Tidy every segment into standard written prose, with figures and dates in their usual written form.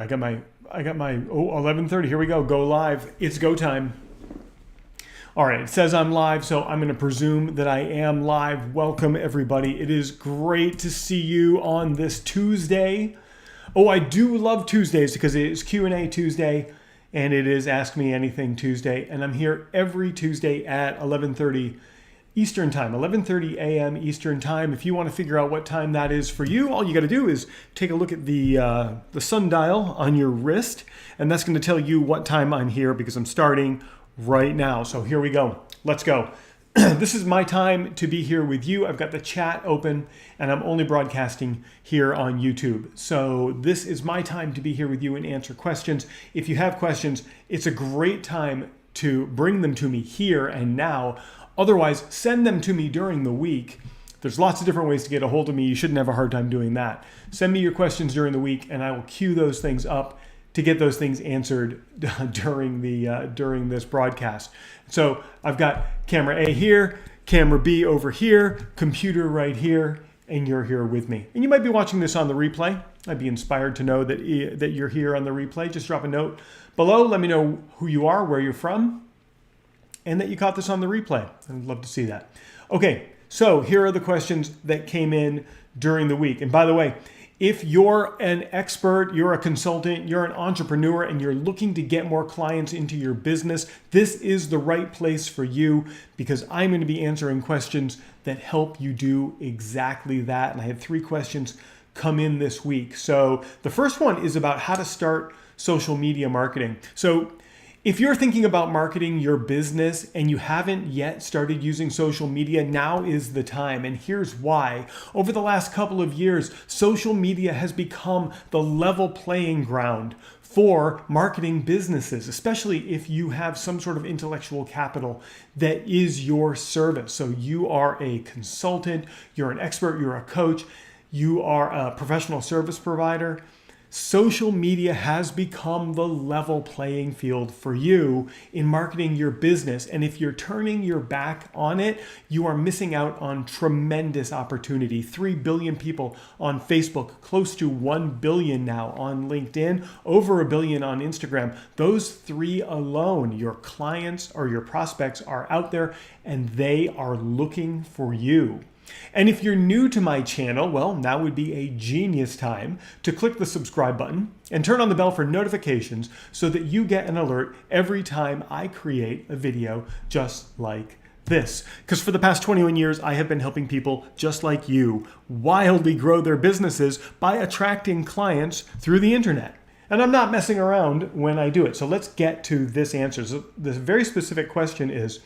I got my 11:30. Here we go. Go live. It's go time. All right, it says I'm live, so I'm going to presume that I am live. Welcome everybody. It is great to see you on this Tuesday. Oh, I do love Tuesdays because it is Q&A Tuesday and it is Ask Me Anything Tuesday, and I'm here every Tuesday at 11:30 Eastern Time, 11:30 a.m. Eastern Time. If you want to figure out what time that is for you, all you got to do is take a look at the sundial on your wrist, and that's going to tell you what time I'm here because I'm starting right now. So here we go. Let's go. This is my time to be here with you. I've got the chat open and I'm only broadcasting here on YouTube. So this is my time to be here with you and answer questions. If you have questions, it's a great time to bring them to me here and now. Otherwise, send them to me during the week. There's lots of different ways to get a hold of me. You shouldn't have a hard time doing that. Send me your questions during the week and I will queue those things up to get those things answered during this broadcast. So I've got camera A here, camera B over here, computer right here, and you're here with me. And you might be watching this on the replay. I'd be inspired to know that you're here on the replay. Just drop a note below. Let me know who you are, where you're from, and that you caught this on the replay. I'd love to see that. Okay, so here are the questions that came in during the week. And by the way, if you're an expert, you're a consultant, you're an entrepreneur, and you're looking to get more clients into your business, this is the right place for you because I'm going to be answering questions that help you do exactly that. And I had 3 questions come in this week. So the first one is about how to start social media marketing. So if you're thinking about marketing your business and you haven't yet started using social media, now is the time. And here's why. Over the last couple of years, social media has become the level playing ground for marketing businesses, especially if you have some sort of intellectual capital that is your service. So you are a consultant, you're an expert, you're a coach, you are a professional service provider. Social media has become the level playing field for you in marketing your business. And if you're turning your back on it, you are missing out on tremendous opportunity. 3 billion people on Facebook, close to 1 billion now on LinkedIn, over 1 billion on Instagram. Those 3 alone, your clients or your prospects are out there and they are looking for you. And if you're new to my channel, well, now would be a genius time to click the subscribe button and turn on the bell for notifications so that you get an alert every time I create a video just like this. Because for the past 21 years, I have been helping people just like you wildly grow their businesses by attracting clients through the internet. And I'm not messing around when I do it. So let's get to this answer. So this very specific question is,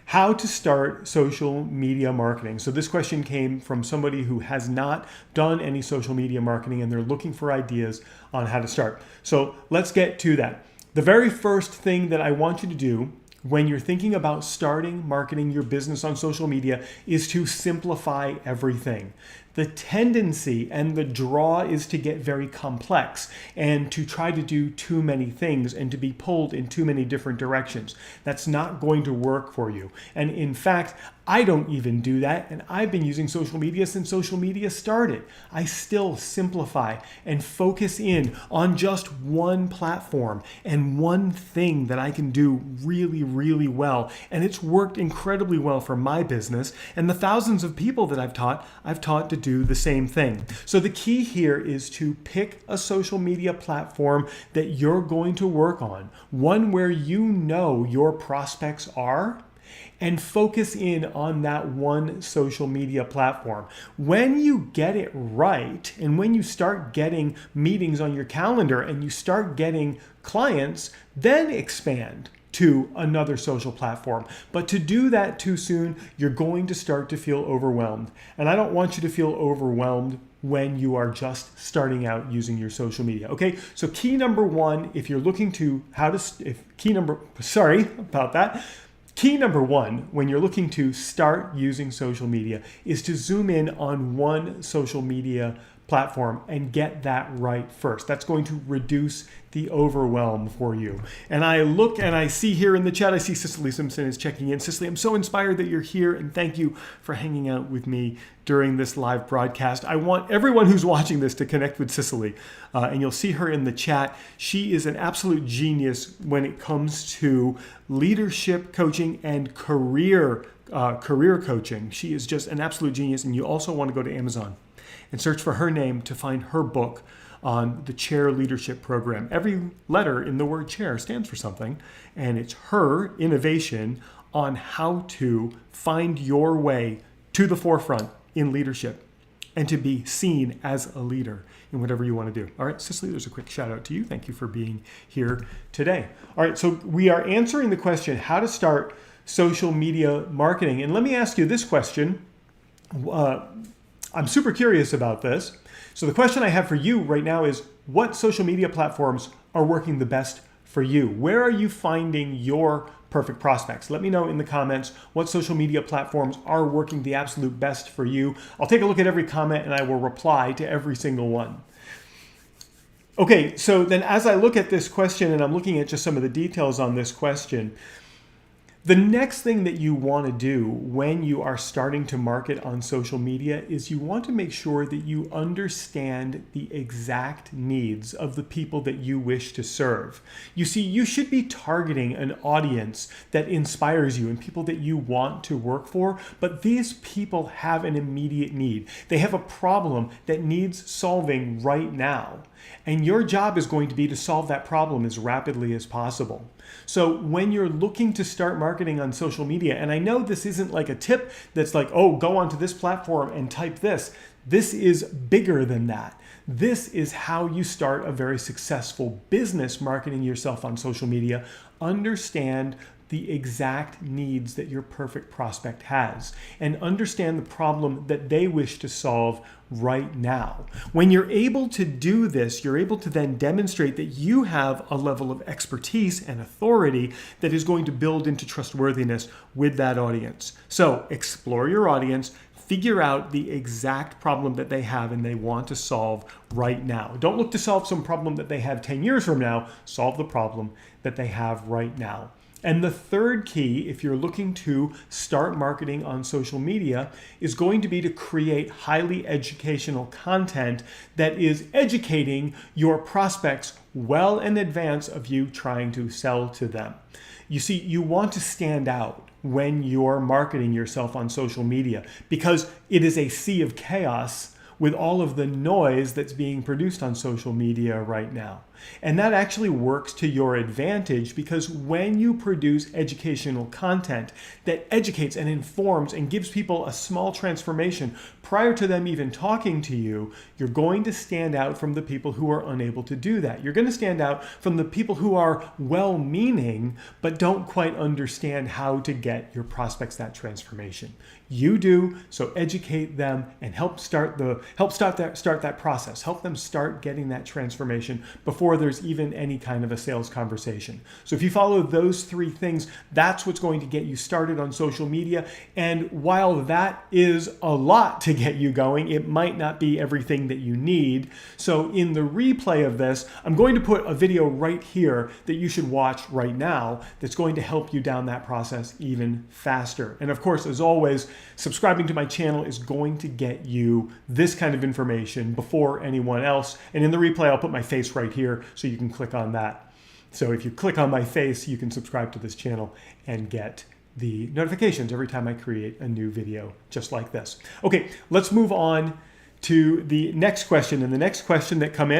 how to start social media marketing. So this question came from somebody who has not done any social media marketing and they're looking for ideas on how to start. So let's get to that. The very first thing that I want you to do when you're thinking about starting marketing your business on social media is to simplify everything. The tendency and the draw is to get very complex and to try to do too many things and to be pulled in too many different directions. That's not going to work for you. And in fact, I don't even do that, and I've been using social media since social media started. I still simplify and focus in on just one platform and one thing that I can do really, really well. And it's worked incredibly well for my business, and the thousands of people that I've taught to do the same thing. So the key here is to pick a social media platform that you're going to work on, one where you know your prospects are, and focus in on that one social media platform. When you get it right, and when you start getting meetings on your calendar and you start getting clients, then expand to another social platform. But to do that too soon, you're going to start to feel overwhelmed. And I don't want you to feel overwhelmed when you are just starting out using your social media. Okay, so key number 1, if you're looking to Key number 1, when you're looking to start using social media, is to zoom in on one social media platform and get that right first. That's going to reduce the overwhelm for you. And I look and I see here in the chat, I see Cicely Simpson is checking in. Cicely, I'm so inspired that you're here, and thank you for hanging out with me during this live broadcast. I want everyone who's watching this to connect with Cicely, and you'll see her in the chat. She is an absolute genius when it comes to leadership coaching and career coaching. She is just an absolute genius, and you also want to go to Amazon and search for her name to find her book on the chair leadership program. Every letter in the word chair stands for something, and it's her innovation on how to find your way to the forefront in leadership and to be seen as a leader in whatever you want to do. All right, Cicely, there's a quick shout out to you. Thank you for being here today. All right, so we are answering the question, how to start social media marketing. And let me ask you this question. I'm super curious about this. So the question I have for you right now is, what social media platforms are working the best for you? Where are you finding your perfect prospects? Let me know in the comments what social media platforms are working the absolute best for you. I'll take a look at every comment and I will reply to every single one. Okay, so then as I look at this question and I'm looking at just some of the details on this question, the next thing that you want to do when you are starting to market on social media is you want to make sure that you understand the exact needs of the people that you wish to serve. You see, you should be targeting an audience that inspires you and people that you want to work for, but these people have an immediate need. They have a problem that needs solving right now. And your job is going to be to solve that problem as rapidly as possible. So when you're looking to start marketing on social media, and I know this isn't like a tip that's like, oh, go onto this platform and type this. This is bigger than that. This is how you start a very successful business marketing yourself on social media. Understand the exact needs that your perfect prospect has and understand the problem that they wish to solve right now. When you're able to do this, you're able to then demonstrate that you have a level of expertise and authority that is going to build into trustworthiness with that audience. So explore your audience, figure out the exact problem that they have and they want to solve right now. Don't look to solve some problem that they have 10 years from now. Solve the problem that they have right now. And the third key, if you're looking to start marketing on social media, is going to be to create highly educational content that is educating your prospects well in advance of you trying to sell to them. You see, you want to stand out when you're marketing yourself on social media because it is a sea of chaos with all of the noise that's being produced on social media right now. And that actually works to your advantage because when you produce educational content that educates and informs and gives people a small transformation prior to them even talking to you, you're going to stand out from the people who are unable to do that. You're going to stand out from the people who are well-meaning but don't quite understand how to get your prospects that transformation. You do, so educate them and help start that process. Help them start getting that transformation before there's even any kind of a sales conversation. So if you follow those three things, that's what's going to get you started on social media. And while that is a lot to get you going, it might not be everything that you need. So in the replay of this, I'm going to put a video right here that you should watch right now that's going to help you down that process even faster. And of course, as always, subscribing to my channel is going to get you this kind of information before anyone else. And in the replay, I'll put my face right here so you can click on that. So if you click on my face, you can subscribe to this channel and get the notifications every time I create a new video just like this. Okay, let's move on to the next question. And the next question that came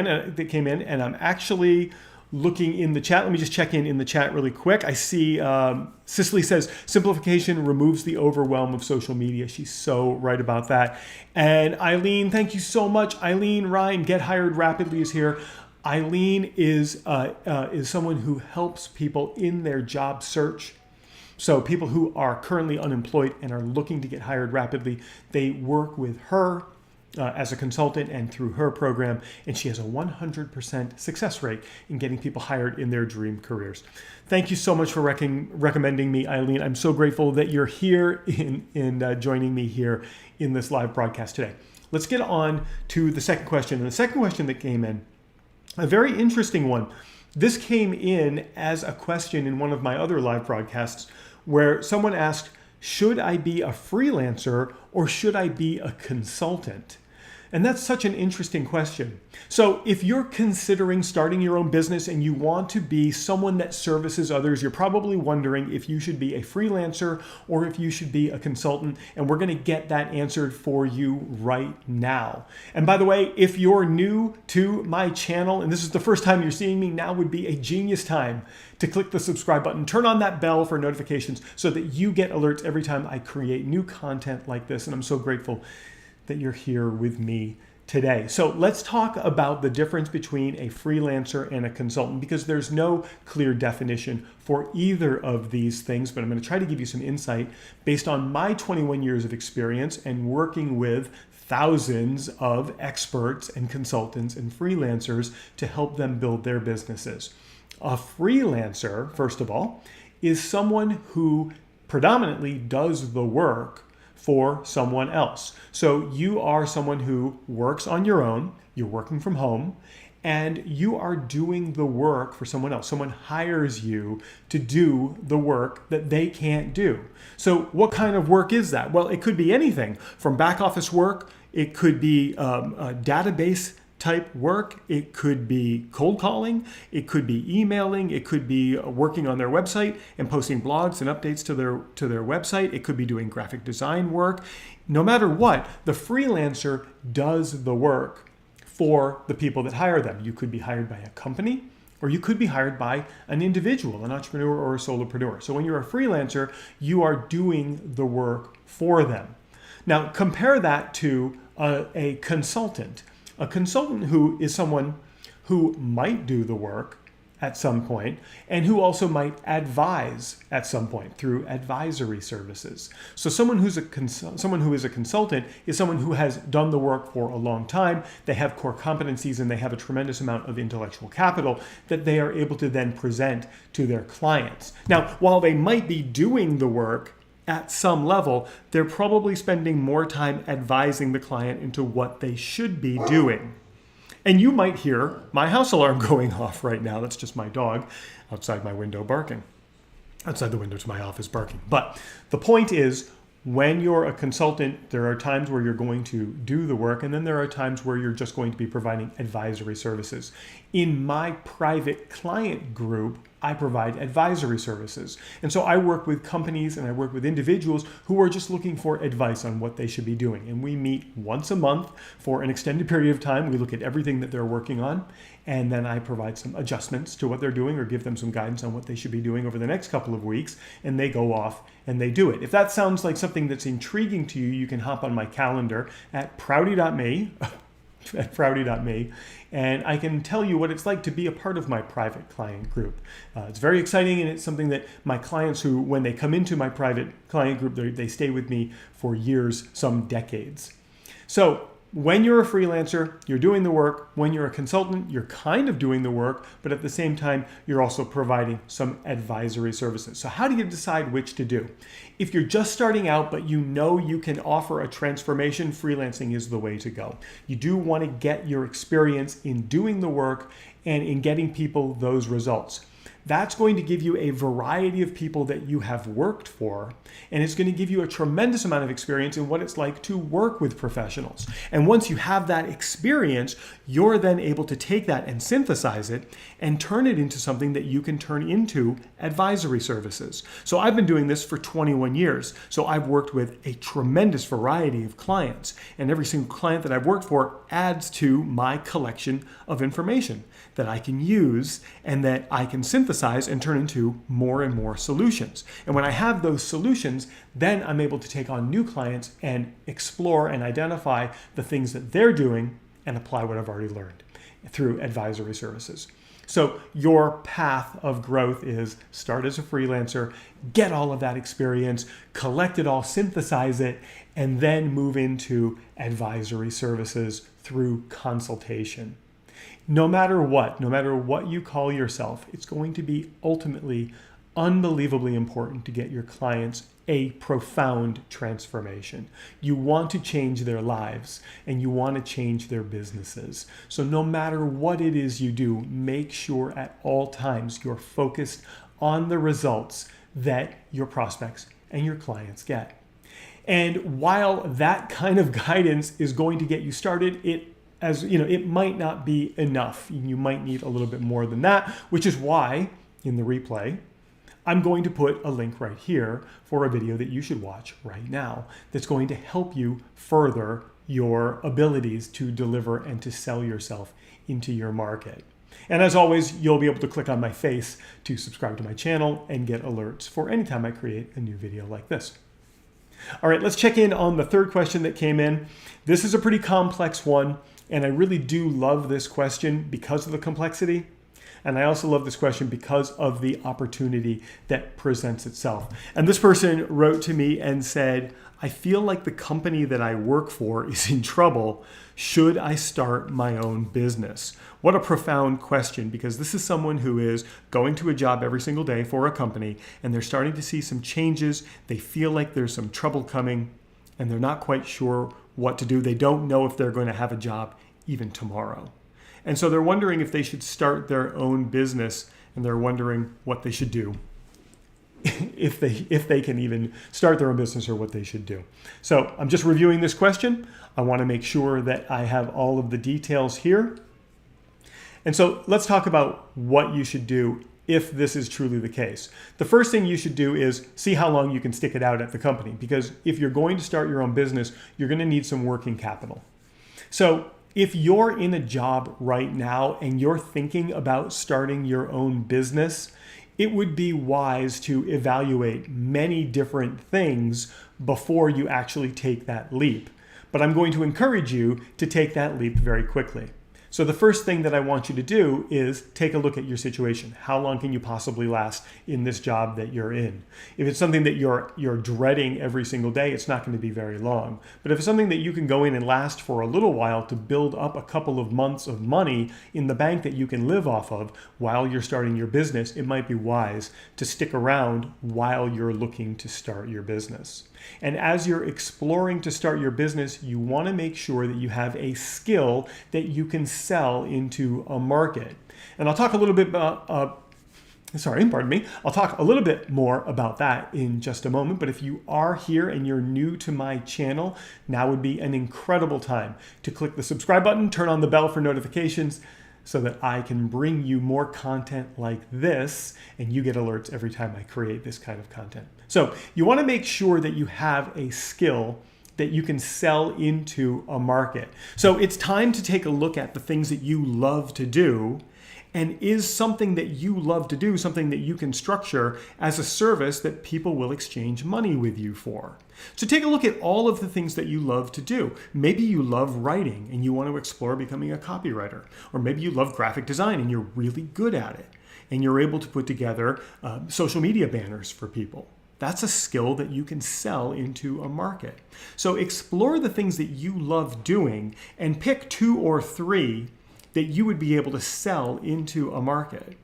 in, and I'm actually looking in the chat. Let me just check in the chat really quick. I see Cicely says, simplification removes the overwhelm of social media. She's so right about that. And Eileen, thank you so much. Eileen Ryan, Get Hired Rapidly is here. Eileen is someone who helps people in their job search. So people who are currently unemployed and are looking to get hired rapidly, they work with her as a consultant and through her program, and she has a 100% success rate in getting people hired in their dream careers. Thank you so much for recommending me, Eileen. I'm so grateful that you're here in joining me here in this live broadcast today. let's get on to the second question. And the second question that came in, a very interesting one. This came in as a question in one of my other live broadcasts where someone asked, should I be a freelancer or should I be a consultant? And that's such an interesting question. So if you're considering starting your own business and you want to be someone that services others, you're probably wondering if you should be a freelancer or if you should be a consultant. And we're going to get that answered for you right now. And by the way, if you're new to my channel and this is the first time you're seeing me, now would be a genius time to click the subscribe button. Turn on that bell for notifications so that you get alerts every time I create new content like this. And I'm so grateful that you're here with me today. So let's talk about the difference between a freelancer and a consultant, because there's no clear definition for either of these things, but I'm going to try to give you some insight based on my 21 years of experience and working with thousands of experts and consultants and freelancers to help them build their businesses. A freelancer, first of all, is someone who predominantly does the work for someone else. So you are someone who works on your own, you're working from home, and you are doing the work for someone else. Someone hires you to do the work that they can't do. So what kind of work is that? Well, it could be anything from back office work, it could be a database type work, it could be cold calling, it could be emailing, it could be working on their website and posting blogs and updates to their website, it could be doing graphic design work. No matter what, the freelancer does the work for the people that hire them. You could be hired by a company, or you could be hired by an individual, an entrepreneur or a solopreneur. So when you're a freelancer, you are doing the work for them. Now compare that to a consultant. A consultant who is someone who might do the work at some point and who also might advise at some point through advisory services. So someone who is a consultant is someone who has done the work for a long time. They have core competencies and they have a tremendous amount of intellectual capital that they are able to then present to their clients. Now, while they might be doing the work at some level, they're probably spending more time advising the client into what they should be doing. And you might hear my house alarm going off right now. That's just my dog outside my window barking. Outside the window to my office barking. But the point is, when you're a consultant, there are times where you're going to do the work, and then there are times where you're just going to be providing advisory services. In my private client group, I provide advisory services. And so I work with companies and I work with individuals who are just looking for advice on what they should be doing. And we meet once a month for an extended period of time. We look at everything that they're working on, and then I provide some adjustments to what they're doing or give them some guidance on what they should be doing over the next couple of weeks, and they go off and they do it. If that sounds like something that's intriguing to you, you can hop on my calendar at prouty.me, and I can tell you what it's like to be a part of my private client group. It's very exciting, and it's something that my clients who, when they come into my private client group, they stay with me for years, some decades. So when you're a freelancer, you're doing the work. When you're a consultant, you're kind of doing the work, but at the same time, you're also providing some advisory services. So how do you decide which to do? If you're just starting out, but you know you can offer a transformation, freelancing is the way to go. You do want to get your experience in doing the work and in getting people those results. That's going to give you a variety of people that you have worked for, and it's going to give you a tremendous amount of experience in what it's like to work with professionals. And once you have that experience, you're then able to take that and synthesize it and turn it into something that you can turn into advisory services. So I've been doing this for 21 years. So I've worked with a tremendous variety of clients, and every single client that I've worked for adds to my collection of information that I can use and that I can synthesize and turn into more and more solutions. And when I have those solutions, then I'm able to take on new clients and explore and identify the things that they're doing and apply what I've already learned through advisory services. So your path of growth is start as a freelancer, get all of that experience, collect it all, synthesize it, and then move into advisory services through consultation. No matter what you call yourself, it's going to be ultimately unbelievably important to get your clients a profound transformation. You want to change their lives and you want to change their businesses. So no matter what it is you do, make sure at all times you're focused on the results that your prospects and your clients get. And while that kind of guidance is going to get you started, it might not be enough. You might need a little bit more than that, which is why in the replay, I'm going to put a link right here for a video that you should watch right now that's going to help you further your abilities to deliver and to sell yourself into your market. And as always, you'll be able to click on my face to subscribe to my channel and get alerts for anytime I create a new video like this. All right, let's check in on the third question that came in. This is a pretty complex one, and I really do love this question because of the complexity. And I also love this question because of the opportunity that presents itself. And this person wrote to me and said, I feel like the company that I work for is in trouble. Should I start my own business? What a profound question, because this is someone who is going to a job every single day for a company and they're starting to see some changes. They feel like there's some trouble coming and they're not quite sure what to do. They don't know if they're going to have a job even tomorrow. And so they're wondering if they should start their own business, and they're wondering what they should do if they can even start their own business, or what they should do. So I'm just reviewing this question. I want to make sure that I have all of the details here. And so let's talk about what you should do if this is truly the case. The first thing you should do is see how long you can stick it out at the company, because if you're going to start your own business, you're going to need some working capital. So if you're in a job right now and you're thinking about starting your own business, it would be wise to evaluate many different things before you actually take that leap. But I'm going to encourage you to take that leap very quickly. So the first thing that I want you to do is take a look at your situation. How long can you possibly last in this job that you're in? If it's something that you're dreading every single day, it's not going to be very long. But if it's something that you can go in and last for a little while to build up a couple of months of money in the bank that you can live off of while you're starting your business, it might be wise to stick around while you're looking to start your business. And as you're exploring to start your business, you want to make sure that you have a skill that you can sell into a market. And I'll talk a little bit about, I'll talk a little bit more about that in just a moment. But if you are here and you're new to my channel, now would be an incredible time to click the subscribe button, turn on the bell for notifications, so that I can bring you more content like this and you get alerts every time I create this kind of content. So you want to make sure that you have a skill that you can sell into a market. So it's time to take a look at the things that you love to do, and is something that you love to do something that you can structure as a service that people will exchange money with you for. So take a look at all of the things that you love to do. Maybe you love writing and you want to explore becoming a copywriter. Or maybe you love graphic design and you're really good at it and you're able to put together social media banners for people. That's a skill that you can sell into a market. So explore the things that you love doing and pick 2 or 3 that you would be able to sell into a market.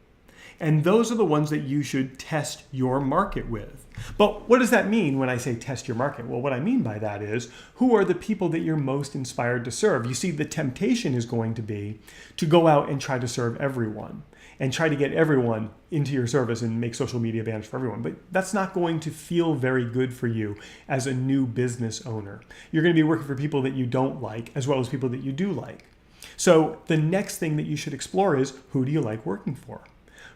And those are the ones that you should test your market with. But what does that mean when I say test your market? Well, what I mean by that is, who are the people that you're most inspired to serve? You see, the temptation is going to be to go out and try to serve everyone and try to get everyone into your service and make social media banners for everyone. But that's not going to feel very good for you as a new business owner. You're going to be working for people that you don't like, as well as people that you do like. So the next thing that you should explore is, who do you like working for?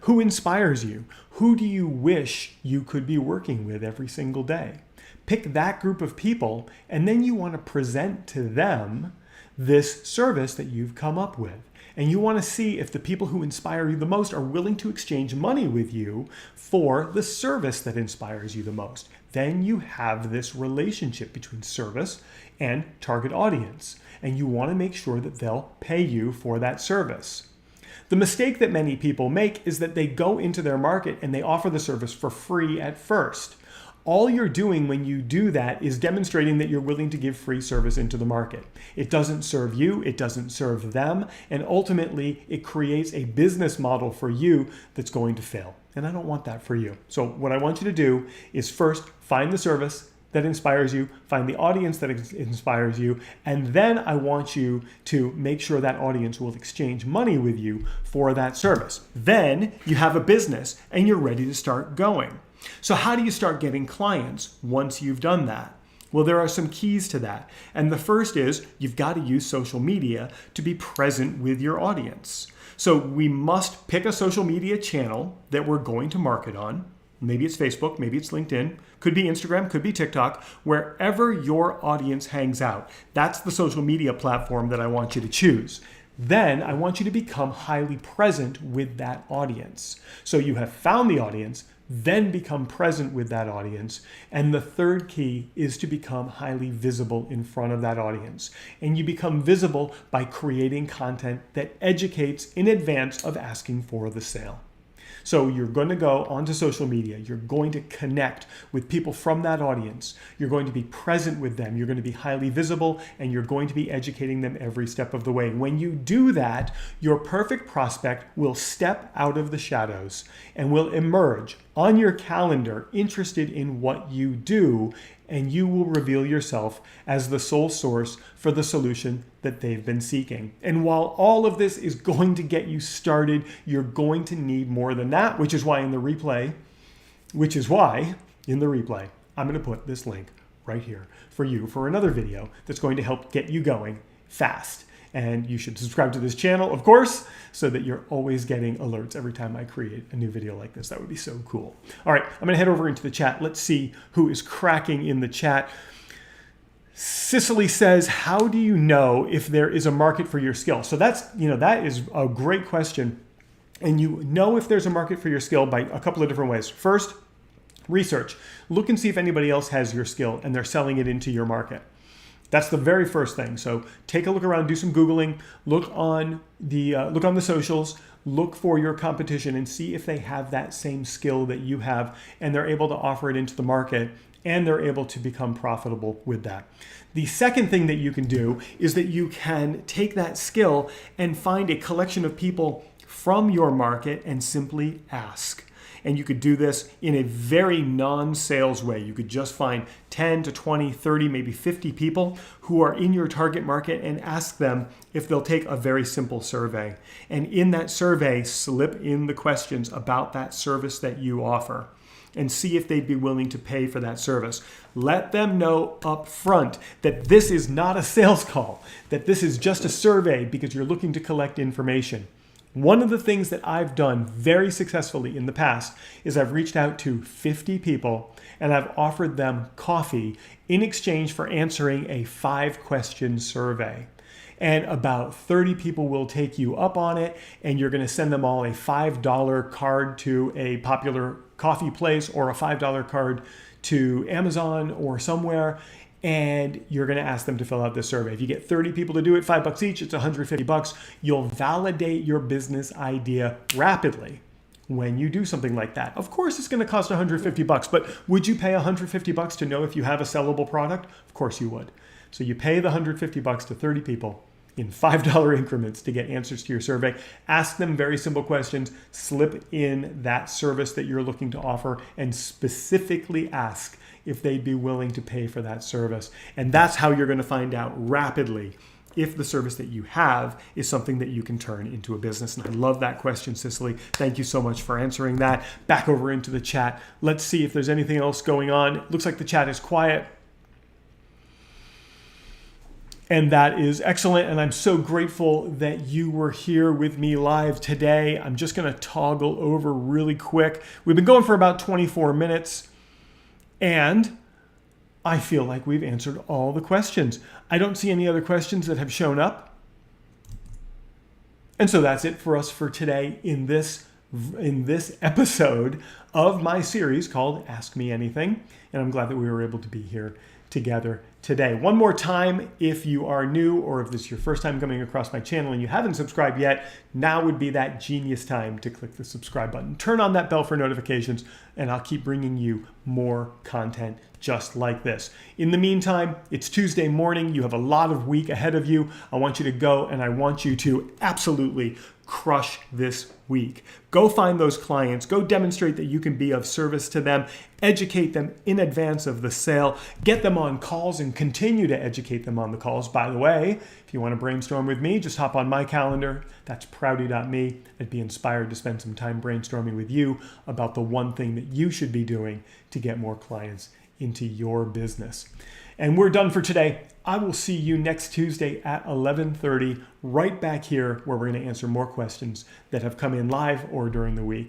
Who inspires you? Who do you wish you could be working with every single day? Pick that group of people, and then you want to present to them this service that you've come up with. And you want to see if the people who inspire you the most are willing to exchange money with you for the service that inspires you the most. Then you have this relationship between service and target audience. And you want to make sure that they'll pay you for that service. The mistake that many people make is that they go into their market and they offer the service for free at first. All you're doing when you do that is demonstrating that you're willing to give free service into the market. It doesn't serve you, it doesn't serve them, and ultimately it creates a business model for you that's going to fail. And I don't want that for you. So what I want you to do is first find the service that inspires you, find the audience that inspires you, and then I want you to make sure that audience will exchange money with you for that service. Then you have a business and you're ready to start going. So how do you start getting clients once you've done that? Well, there are some keys to that. And the first is you've got to use social media to be present with your audience. So we must pick a social media channel that we're going to market on. Maybe it's Facebook, maybe it's LinkedIn, could be Instagram, could be TikTok, wherever your audience hangs out. That's the social media platform that I want you to choose. Then I want you to become highly present with that audience. So you have found the audience, then become present with that audience. And the third key is to become highly visible in front of that audience. And you become visible by creating content that educates in advance of asking for the sale. So you're going to go onto social media. You're going to connect with people from that audience. You're going to be present with them. You're going to be highly visible, and you're going to be educating them every step of the way. When you do that, your perfect prospect will step out of the shadows and will emerge on your calendar interested in what you do, and you will reveal yourself as the sole source for the solution that they've been seeking. And while all of this is going to get you started, you're going to need more than that, which is why in the replay, I'm going to put this link right here for you for another video that's going to help get you going fast. And you should subscribe to this channel, of course, so that you're always getting alerts every time I create a new video like this. That would be so cool. All right, I'm gonna head over into the chat. Let's see who is cracking in the chat. Cicely says, how do you know if there is a market for your skill? So that is a great question. And you know if there's a market for your skill by a couple of different ways. First, research. Look and see if anybody else has your skill and they're selling it into your market. That's the very first thing. So take a look around, do some Googling, look on the socials, look for your competition and see if they have that same skill that you have and they're able to offer it into the market and they're able to become profitable with that. The second thing that you can do is that you can take that skill and find a collection of people from your market and simply ask. And you could do this in a very non-sales way. You could just find 10 to 20, 30, maybe 50 people who are in your target market and ask them if they'll take a very simple survey. And in that survey, slip in the questions about that service that you offer and see if they'd be willing to pay for that service. Let them know up front that this is not a sales call, that this is just a survey because you're looking to collect information. One of the things that I've done very successfully in the past is I've reached out to 50 people and I've offered them coffee in exchange for answering a 5-question survey. And about 30 people will take you up on it, and you're going to send them all a $5 card to a popular coffee place or a $5 card to Amazon or somewhere. And you're going to ask them to fill out this survey. If you get 30 people to do it, $5 each, it's $150. You'll validate your business idea rapidly when you do something like that. Of course, it's going to cost $150, but would you pay $150 to know if you have a sellable product? Of course you would. So you pay the $150 to 30 people in $5 increments to get answers to your survey. Ask them very simple questions, slip in that service that you're looking to offer, and specifically ask if they'd be willing to pay for that service. And that's how you're going to find out rapidly if the service that you have is something that you can turn into a business. And I love that question, Cicely. Thank you so much for answering that. Back over into the chat. Let's see if there's anything else going on. It looks like the chat is quiet. And that is excellent. And I'm so grateful that you were here with me live today. I'm just going to toggle over really quick. We've been going for about 24 minutes. And I feel like we've answered all the questions. I don't see any other questions that have shown up. And so that's it for us for today in this episode of my series called Ask Me Anything. And I'm glad that we were able to be here together today. One more time, if you are new or if this is your first time coming across my channel and you haven't subscribed yet, now would be that genius time to click the subscribe button. Turn on that bell for notifications and I'll keep bringing you more content just like this. In the meantime, it's Tuesday morning. You have a lot of week ahead of you. I want you to go and I want you to absolutely crush this week. Go find those clients. Go demonstrate that you can be of service to them. Educate them in advance of the sale. Get them on calls and continue to educate them on the calls. By the way, if you want to brainstorm with me, just hop on my calendar. That's prouty.me. I'd be inspired to spend some time brainstorming with you about the one thing that you should be doing to get more clients into your business. And we're done for today. I will see you next Tuesday at 11:30 right back here where we're going to answer more questions that have come in live or during the week.